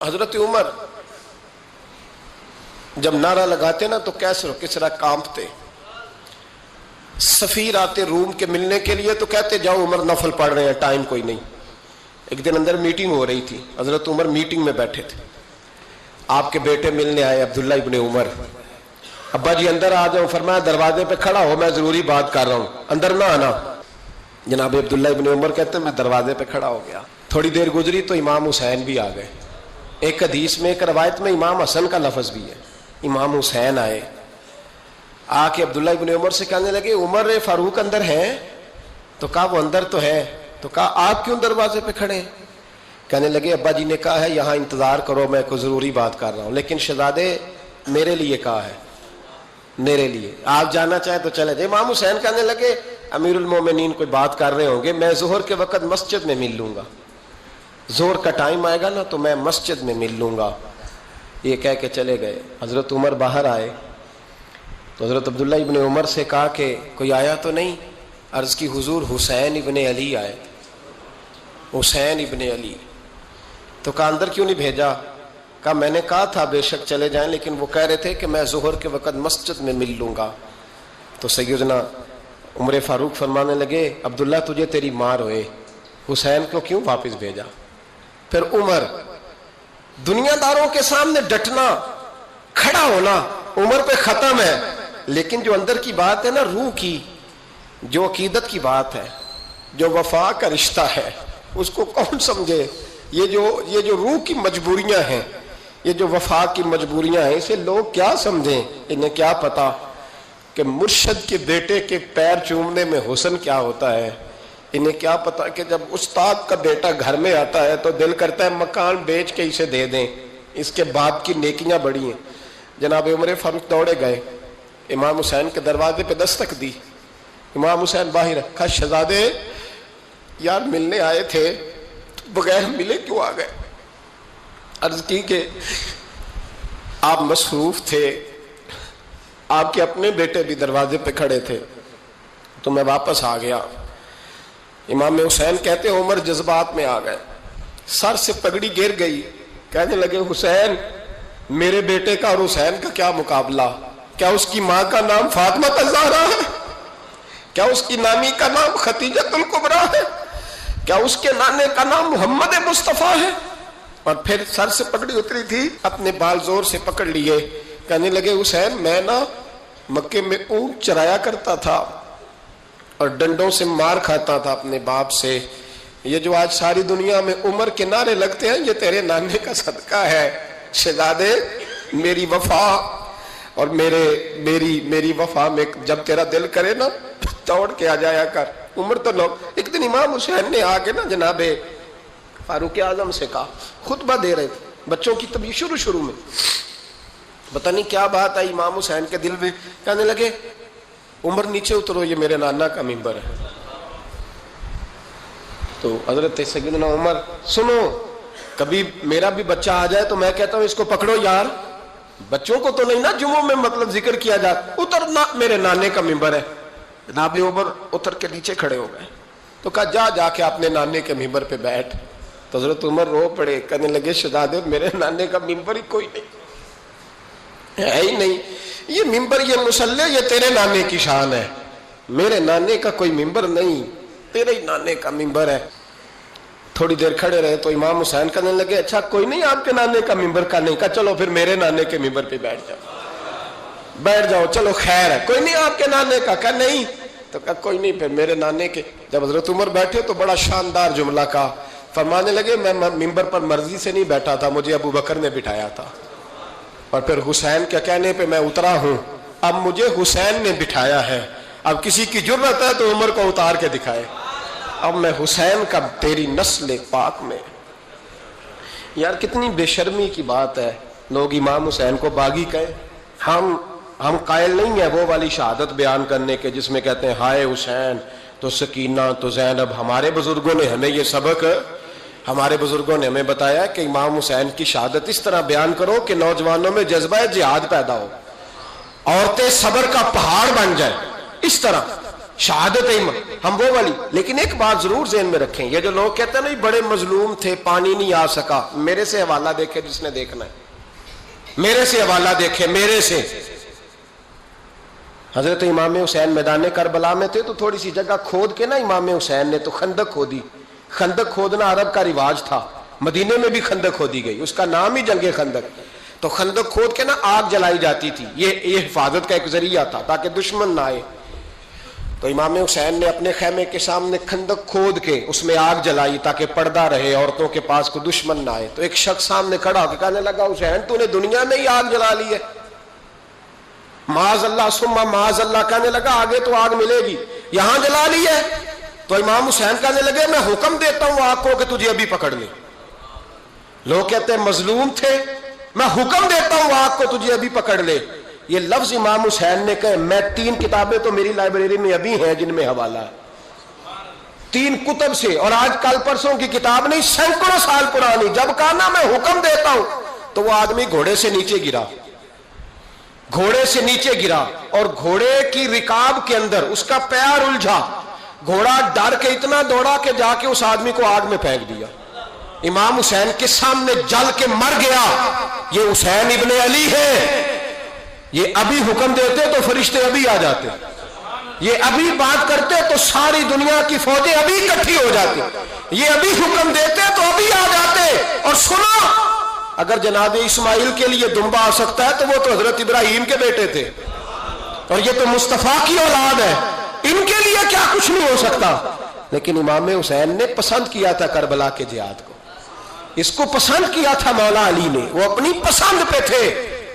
حضرت عمر جب نعرہ لگاتے نا تو کیسر و کسرا کانپتے. سفیر آتے روم کے ملنے کے لیے تو کہتے جاؤ عمر نفل پڑھ رہے ہیں، ٹائم کوئی نہیں. ایک دن اندر میٹنگ ہو رہی تھی، حضرت عمر میٹنگ میں بیٹھے تھے. آپ کے بیٹے ملنے آئے عبداللہ ابن عمر. ابا جی اندر آ جاؤ. فرمایا دروازے پہ کھڑا ہو، میں ضروری بات کر رہا ہوں، اندر نہ آنا. جناب عبداللہ ابن عمر کہتے ہیں میں دروازے پہ کھڑا ہو گیا. تھوڑی دیر گزری تو امام حسین بھی آ گئے. ایک حدیث میں، ایک روایت میں امام حسن کا لفظ بھی ہے. امام حسین آئے، آ کے عبداللہ ابن عمر سے کہنے لگے عمر فاروق اندر ہیں؟ تو کہا وہ اندر تو ہے. تو کہا آپ کیوں دروازے پہ کھڑے ہیں؟ کہنے لگے ابا جی نے کہا ہے یہاں انتظار کرو، میں کوئی ضروری بات کر رہا ہوں. لیکن شہزادے میرے لیے کہا ہے، میرے لیے آپ جانا چاہیں تو چلے جائیں. امام حسین کہنے لگے امیر المومنین کوئی بات کر رہے ہوں گے، میں ظہر کے وقت مسجد میں مل لوں گا، ظہر کا ٹائم آئے گا نا تو میں مسجد میں مل لوں گا. یہ کہہ کے چلے گئے. حضرت عمر باہر آئے تو حضرت عبداللہ ابن عمر سے کہا کہ کوئی آیا تو نہیں؟ عرض کی حضور حسین ابن علی آئے. حسین ابن علی. تو کہا اندر کیوں نہیں بھیجا؟ کہا میں نے کہا تھا بے شک چلے جائیں، لیکن وہ کہہ رہے تھے کہ میں ظہر کے وقت مسجد میں مل لوں گا. تو سیدنا عمر فاروق فرمانے لگے عبداللہ تجھے تیری ماں روئے، حسین کو کیوں واپس بھیجا؟ پھر عمر دنیا داروں کے سامنے ڈٹنا، کھڑا ہونا عمر پہ ختم ہے، لیکن جو اندر کی بات ہے نا، روح کی، جو عقیدت کی بات ہے، جو وفا کا رشتہ ہے، اس کو کون سمجھے؟ یہ جو روح کی مجبوریاں ہیں، یہ جو وفا کی مجبوریاں ہیں، اسے لوگ کیا سمجھیں؟ انہیں کیا پتا کہ مرشد کے بیٹے کے پیر چومنے میں حسن کیا ہوتا ہے. انہیں کیا پتا کہ جب استاد کا بیٹا گھر میں آتا ہے تو دل کرتا ہے مکان بیچ کے اسے دے دیں، اس کے باپ کی نیکیاں بڑی ہیں. جناب عمر فاروق دوڑے گئے، امام حسین کے دروازے پہ دستک دی. امام حسین باہر رکھا. شہزادے یار ملنے آئے تھے، بغیر ملے کیوں آ گئے؟ عرض کی کہ آپ مصروف تھے، آپ کے اپنے بیٹے بھی دروازے پہ کھڑے تھے تو میں واپس آ گیا. امام حسین کہتے ہیں عمر جذبات میں آ گئے، سر سے پگڑی گر گئی. کہنے لگے حسین میرے بیٹے کا اور حسین کا کیا مقابلہ؟ کیا اس کی ماں کا نام فاطمہ الزہرا ہے؟ کیا اس کی نانی کا نام ختیجۃ الکبریٰ ہے؟ کیا اس کے نانے کا نام محمد مصطفیٰ ہے؟ اور پھر سر سے پگڑی اتری تھی، اپنے بال زور سے پکڑ لیے. کہنے لگے حسین میں نا مکے میں اونٹ چرایا کرتا تھا اور ڈنڈوں سے مار کھاتا تھا اپنے باپ سے. یہ جو آج ساری دنیا میں عمر کے نعرے لگتے ہیں، یہ تیرے نانے کا صدقہ ہے. شہزادے میری وفا اور میری وفا میں جب تیرا دل کرے نا دوڑ کے آ جایا کر. عمر تو لوگ ایک دن امام حسین نے آ کے نا جناب فاروق اعظم سے کہا، خطبہ دے رہے تھے بچوں کی تبھی شروع میں، پتہ نہیں کیا بات آئی امام حسین کے دل میں. کہنے لگے عمر نیچے اترو، یہ میرے نانا کا ممبر ہے. تو حضرت سیدنا عمر سنو، کبھی میرا بھی بچہ آ جائے تو میں کہتا ہوں اس کو پکڑو یار، بچوں کو تو نہیں نا جمعوں میں مطلب ذکر کیا جاتا، اترنا میرے نانے کا ممبر ہے. جناب عمر اتر کے نیچے کھڑے ہو گئے. تو کہا جا کے اپنے نانے کے ممبر پہ بیٹھ. تو حضرت عمر رو پڑے. کہنے لگے شہزادے میرے نانے کا ممبر ہی کوئی نہیں ہے ہی نہیں، یہ ممبر، یہ مصلی، یہ تیرے نانے کی شان ہے. میرے نانے کا کوئی ممبر نہیں، تیرے ہی نانے کا ممبر ہے. تھوڑی دیر کھڑے رہے تو امام حسین کہنے لگے اچھا کوئی نہیں آپ کے نانے کا ممبر کا نہیں؟ کہا چلو پھر میرے نانے کے ممبر پہ بیٹھ جاؤ، چلو خیر ہے. کوئی نہیں آپ کے نانے کا؟ کہا نہیں. تو کہا کوئی نہیں پھر میرے نانے کے. جب حضرت عمر بیٹھے تو بڑا شاندار جملہ کہا. فرمانے لگے میں ممبر پر مرضی سے نہیں بیٹھا تھا، مجھے ابو بکر نے بٹھایا تھا، اور پھر حسین کے کہنے پہ میں اترا ہوں. اب مجھے حسین نے بٹھایا ہے، اب کسی کی جرأت ہے تو عمر کو اتار کے دکھائے. اب میں حسین کا تیری نسل پاک میں. یار کتنی بے شرمی کی بات ہے، لوگ امام حسین کو باغی کہیں. ہم قائل نہیں ہیں وہ والی شہادت بیان کرنے کے جس میں کہتے ہیں ہائے حسین تو سکینہ تو زینب. ہمارے بزرگوں نے ہمیں یہ سبق، ہمارے بزرگوں نے ہمیں بتایا کہ امام حسین کی شہادت اس طرح بیان کرو کہ نوجوانوں میں جذبہ جہاد پیدا ہو، عورتیں صبر کا پہاڑ بن جائیں. اس طرح شہادت ہم وہ والی. لیکن ایک بات ضرور ذہن میں رکھیں, یہ جو لوگ کہتے ہیں نا بڑے مظلوم تھے پانی نہیں آ سکا, میرے سے حوالہ دیکھے جس نے دیکھنا ہے, میرے سے حوالہ دیکھے, میرے سے. حضرت امام حسین میدان کربلا میں تھے تو تھوڑی سی جگہ کھود کے نا امام حسین نے تو خندق کھودی. خندق کھودنا عرب کا رواج تھا, مدینے میں بھی خندق کھودی گئی, اس کا نام ہی جنگ خندق. تو خندق کھود کے نا آگ جلائی جاتی تھی, یہ حفاظت کا ایک ذریعہ تھا تاکہ دشمن نہ آئے. تو امام حسین نے اپنے خیمے کے سامنے خندق کھود کے اس میں آگ جلائی تاکہ پردہ رہے, عورتوں کے پاس کوئی دشمن نہ آئے. تو ایک شخص سامنے کھڑا ہو کے کہنے لگا, حسین تو نے دنیا میں ہی آگ جلا لی ہے. معاذ اللہ ثم معاذ اللہ, کہنے لگا آگے تو آگ ملے گی, یہاں جلا لی ہے. تو امام حسین کہنے لگے میں حکم دیتا ہوں آگ کو کہ تجھے ابھی پکڑ لے. لوگ کہتے ہیں مظلوم تھے, میں حکم دیتا ہوں آگ کو تجھے ابھی پکڑ لے. یہ لفظ امام حسین نے کہے. میں 3 کتابیں تو میری لائبریری میں ابھی ہیں جن میں حوالہ ہے, 3 کتب سے, اور آج کل پرسوں کی کتاب نہیں, سینکڑوں سال پرانی. جب کہا نا میں حکم دیتا ہوں تو وہ آدمی گھوڑے سے نیچے گرا, گھوڑے سے نیچے گرا, اور گھوڑے کی رکاب کے اندر اس کا پیر الجھا. گھوڑا ڈر کے اتنا دوڑا کہ جا کے اس آدمی کو آگ میں پھینک دیا. امام حسین کے سامنے جل کے مر گیا. یہ حسین ابن علی ہے, یہ ابھی حکم دیتے تو فرشتے ابھی آ جاتے, یہ ابھی بات کرتے تو ساری دنیا کی فوجیں ابھی اکٹھی ہو جاتی, یہ ابھی حکم دیتے تو ابھی آ جاتے. اور سنو, اگر جناب اسماعیل کے لیے دمبا آ سکتا ہے تو وہ تو حضرت ابراہیم کے بیٹے تھے, اور یہ تو مصطفیٰ کی اولاد ہے, ان کے لیے کیا کچھ نہیں ہو سکتا. لیکن امام حسین نے پسند کیا تھا کربلا کے جہاد کو, اس کو پسند کیا تھا مولا علی نے, وہ اپنی پسند پہ تھے.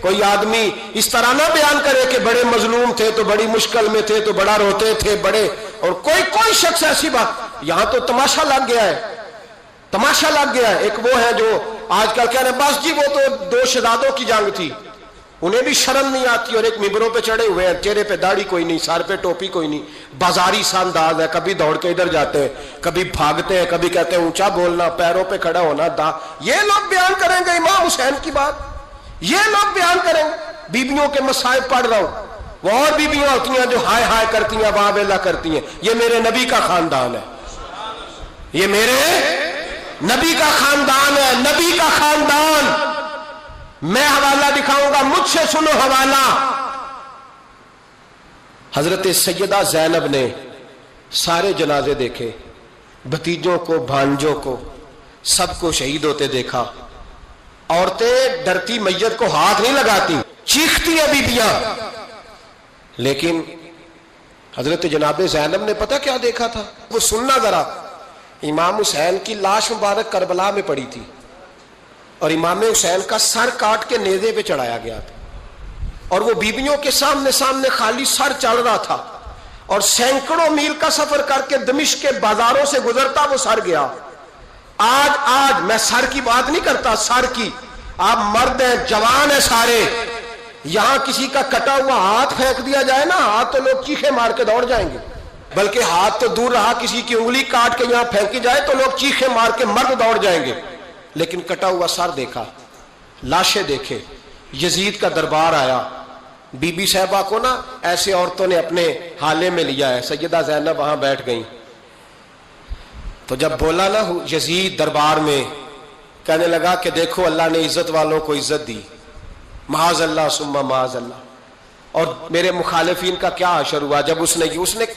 کوئی آدمی اس طرح نہ بیان کرے کہ بڑے مظلوم تھے تو بڑی مشکل میں تھے تو بڑا روتے تھے بڑے, اور کوئی شخص ایسی بات. یہاں تو تماشا لگ گیا ہے, تماشا لگ گیا ہے. ایک وہ ہے جو آج کل کہہ رہے بس جی وہ تو 2 شہزادوں کی جنگ تھی, انہیں بھی شرم نہیں آتی, اور ایک ممبروں پہ چڑھے ہوئے ہیں, چہرے پہ داڑھی کوئی نہیں, سر پہ ٹوپی کوئی نہیں, بازاری سا انداز ہے, کبھی دوڑ کے ادھر جاتے ہیں, کبھی بھاگتے ہیں, کبھی کہتے ہیں اونچا بولنا, پیروں پہ کھڑا ہونا, یہ لوگ بیان کریں گے امام حسین کی بات, یہ لوگ بیان کریں گے. بیبیوں کے مصائب پڑھ رہا ہوں, وہ اور بیبیاں ہوتی ہیں جو ہائے ہائے کرتی ہیں, واہ بیلا کرتی ہیں. یہ میرے نبی کا خاندان ہے, یہ میرے نبی کا خاندان ہے, نبی کا خاندان. میں حوالہ دکھاؤں گا, مجھ سے سنو حوالہ. حضرت سیدہ زینب نے سارے جنازے دیکھے, بھتیجوں کو, بھانجوں کو, سب کو شہید ہوتے دیکھا. عورتیں ڈرتی میت کو ہاتھ نہیں لگاتی, چیختی ہیں بیبیاں. لیکن حضرت جناب زینب نے پتہ کیا دیکھا تھا, وہ سننا ذرا. امام حسین کی لاش مبارک کربلا میں پڑی تھی, اور امام حسین کا سر کاٹ کے نیزے پہ چڑھایا گیا تھا, اور وہ بیبیوں کے سامنے خالی سر چڑھ رہا تھا, اور سینکڑوں میل کا سفر کر کے دمشق کے بازاروں سے گزرتا وہ سر گیا. آج میں سر کی بات نہیں کرتا, سر کی, آپ مرد ہیں, جوان ہیں سارے, یہاں کسی کا کٹا ہوا ہاتھ پھینک دیا جائے نا, ہاتھ تو لوگ چیخے مار کے دوڑ جائیں گے, بلکہ ہاتھ تو دور رہا, کسی کی انگلی کاٹ کے یہاں پھینکی جائے تو لوگ چیخے مار کے مرد دوڑ جائیں گے. لیکن کٹا ہوا سر دیکھا, لاشیں دیکھے. یزید کا دربار آیا, بی بی صاحبہ کو نا ایسے عورتوں نے اپنے حالے میں لیا ہے, سیدہ زینب وہاں بیٹھ گئیں. تو جب بولا نا یزید دربار میں, کہنے لگا کہ دیکھو اللہ نے عزت والوں کو عزت دی, معاذ اللہ ثم معاذ اللہ. اور میرے مخالفین کا کیا حشر ہوا جب اس نے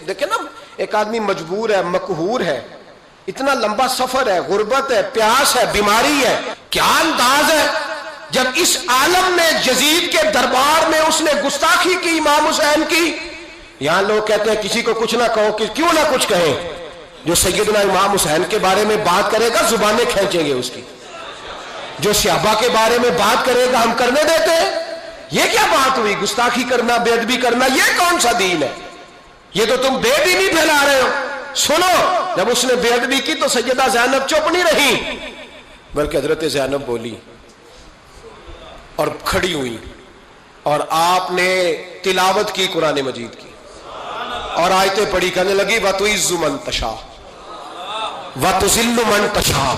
دیکھے نا, ایک آدمی مجبور ہے, مقہور ہے, اتنا لمبا سفر ہے, غربت ہے, پیاس ہے, بیماری ہے, کیا انداز ہے. جب اس عالم میں یزید کے دربار میں اس نے گستاخی کی امام حسین کی. یہاں لوگ کہتے ہیں کسی کو کچھ نہ کہو, کہ کیوں نہ کچھ کہیں, جو سیدنا امام حسین کے بارے میں بات کرے گا زبانیں کھینچیں گے اس کی, جو صحابہ کے بارے میں بات کرے گا ہم کرنے دیتے ہیں. یہ کیا بات ہوئی, گستاخی کرنا, بے ادبی کرنا, یہ کون سا دین ہے, یہ تو تم بے دینی پھیلا رہے ہو. سنو, جب اس نے بے ادبی کی تو سیدہ زینب چپ نہیں رہی, بلکہ حضرت زینب بولی اور کھڑی ہوئی, اور آپ نے تلاوت کی قرآن مجید کی, اور آیتیں پڑھی, کہنے لگی وَتُعِزُّ مَن تَشَاءُ وَتُذِلُّ مَن تَشَاءُ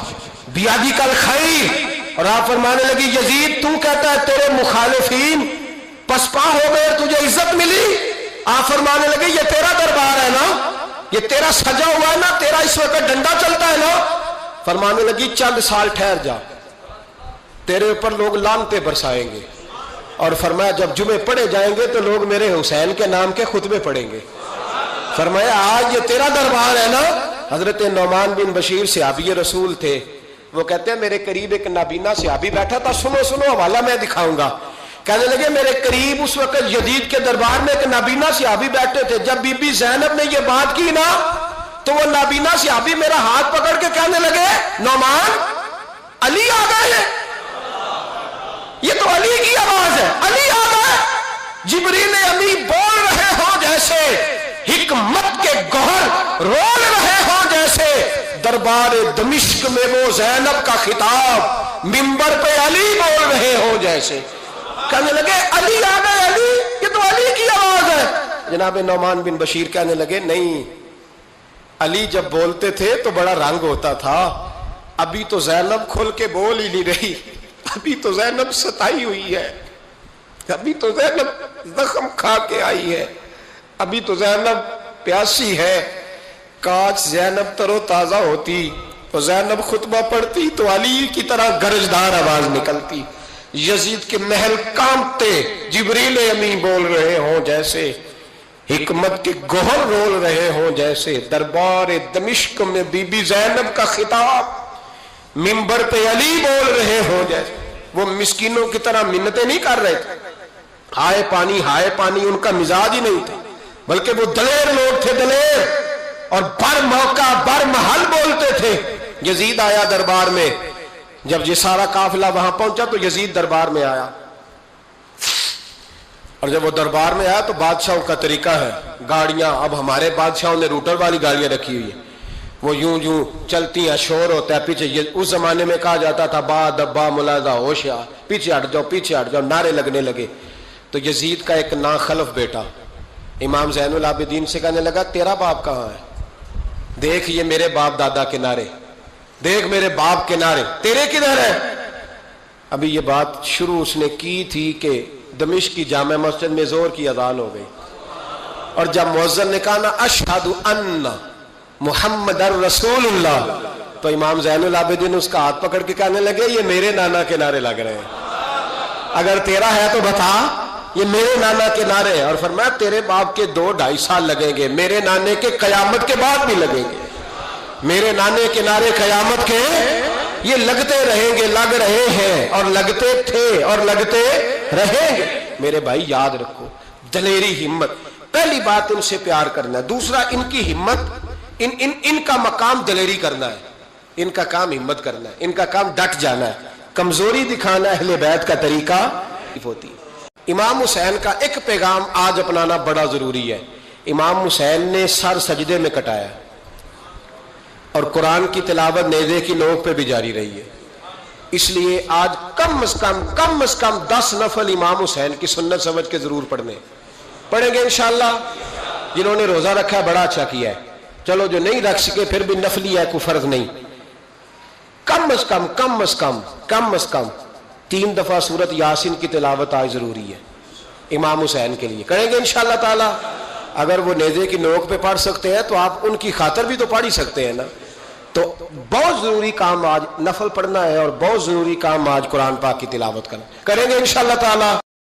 بِیَدِکَ الْخَیْرُ. اور آپ فرمانے لگی یزید تو کہتا ہے تیرے مخالفین پسپا ہو گئے, تجھے عزت ملی. آپ فرمانے لگے یہ تیرا دربار ہے نا, یہ تیرا سجا ہوا ہے نا، تیرا اس وقت ڈنڈا چلتا ہے نا؟ فرمانے لگی چند سال ٹھہر جا، تیرے اوپر لوگ لعنتیں برسائیں گے، اور فرمایا جب جمعے پڑھے جائیں گے تو لوگ میرے حسین کے نام کے خطبے پڑھیں گے۔ فرمایا آج یہ تیرا دربار ہے نا؟ حضرت نعمان بن بشیر صحابی رسول تھے، وہ کہتے ہیں میرے قریب ایک نابینا صحابی بیٹھا تھا، سنو سنو حوالہ میں دکھاؤں گا۔ کہنے لگے میرے قریب اس وقت یزید کے دربار میں ایک نابینا صحابی بیٹھے تھے، جب بی بی زینب نے یہ بات کی نا تو وہ نابینا صحابی میرا ہاتھ پکڑ کے کہنے لگے نعمان علی آ گئے ہیں، یہ تو علی کی آواز ہے، علی آ گئے۔ جبریل امی بول رہے ہوں جیسے، حکمت کے گوہر رول رہے ہوں جیسے، دربار دمشق میں وہ زینب کا خطاب منبر پہ علی بول رہے ہوں جیسے۔ کہنے لگے علی آ گئے، علی، یہ تو علی کی آواز ہے۔ جناب نعمان بن بشیر کہنے لگے نہیں، علی جب بولتے تھے تو بڑا رنگ ہوتا تھا، ابھی تو زینب کھل کے بول ہی نہیں رہی، ابھی تو زینب ستائی ہوئی ہے، ابھی تو زینب زخم کھا کے آئی ہے، ابھی تو زینب پیاسی ہے۔ کاش زینب تر و تازہ ہوتی تو زینب خطبہ پڑھتی تو علی کی طرح گرجدار آواز نکلتی۔ یزید کے محل کانپتے، جبریل امی بول رہے ہوں جیسے، حکمت کے گوہر رول رہے ہوں جیسے، دربار دمشق میں بی بی زینب کا خطاب منبر پہ علی بول رہے ہوں جیسے۔ وہ مسکینوں کی طرح منتیں نہیں کر رہے تھے، ہائے پانی ان کا مزاج ہی نہیں تھا، بلکہ وہ دلیر لوگ تھے، دلیر، اور بر موقع بر محل بولتے تھے۔ یزید آیا دربار میں، جب یہ سارا قافلہ وہاں پہنچا تو یزید دربار میں آیا، اور جب وہ دربار میں آیا تو بادشاہوں کا طریقہ ہے، گاڑیاں، اب ہمارے بادشاہوں نے روٹر والی گاڑیاں رکھی ہوئی ہیں، وہ یوں یوں چلتی ہیں، شور ہوتا ہے پیچھے۔ اس زمانے میں کہا جاتا تھا با دبا ملاحظہ ہوشیا، پیچھے ہٹ جاؤ پیچھے ہٹ جاؤ، نعرے لگنے لگے۔ تو یزید کا ایک ناخلف بیٹا امام زین العابدین سے کہنے لگا تیرا باپ کہاں ہے؟ دیکھ یہ میرے باپ دادا کے نعرے، دیکھ میرے باپ کے نعرے، تیرے کدھر ہے؟ ابھی یہ بات شروع اس نے کی تھی کہ دمشق کی جامع مسجد میں زور کی اذان ہو گئی، اور جب مؤذن نے کہا نا اشہد ان محمد رسول اللہ، تو امام زین العابدین اس کا ہاتھ پکڑ کے کہنے لگے یہ میرے نانا کے نعرے لگ رہے ہیں، اگر تیرا ہے تو بتا، یہ میرے نانا کے نعرے ہیں۔ اور فرمایا تیرے باپ کے 2-2.5 سال لگیں گے، میرے نانے کے قیامت کے بعد بھی لگیں گے، میرے نانے کے نعرے قیامت کے یہ لگتے رہیں گے، لگ رہے ہیں اور لگتے تھے اور لگتے رہیں گے۔ میرے بھائی یاد رکھو، دلیری، ہمت، پہلی بات ان سے پیار کرنا ہے، دوسرا ان کی ہمت، ان کا مقام دلیری کرنا ہے، ان کا کام ہمت کرنا ہے، ان کا کام ڈٹ جانا ہے، کمزوری دکھانا اہل بیت کا طریقہ ہوتی ہے۔ امام حسین کا ایک پیغام آج اپنانا بڑا ضروری ہے۔ امام حسین نے سر سجدے میں کٹایا اور قرآن کی تلاوت نیزے کی نوک پہ بھی جاری رہی ہے، اس لیے آج کم از کم 10 نفل امام حسین کی سنت سمجھ کے ضرور پڑھیں گے انشاءاللہ۔ جنہوں نے روزہ رکھا ہے بڑا اچھا کیا ہے، چلو جو نہیں رکھ سکے پھر بھی نفلی ہے، کوئی فرض نہیں، کم از کم 3 دفعہ سورت یاسین کی تلاوت آج ضروری ہے امام حسین کے لیے، کریں گے انشاءاللہ تعالی۔ اگر وہ نیزے کی نوک پہ پڑھ سکتے ہیں تو آپ ان کی خاطر بھی تو پڑھ ہی سکتے ہیں نا۔ تو بہت ضروری کام آج نفل پڑھنا ہے، اور بہت ضروری کام آج قرآن پاک کی تلاوت کرنا، کریں گے انشاءاللہ تعالی۔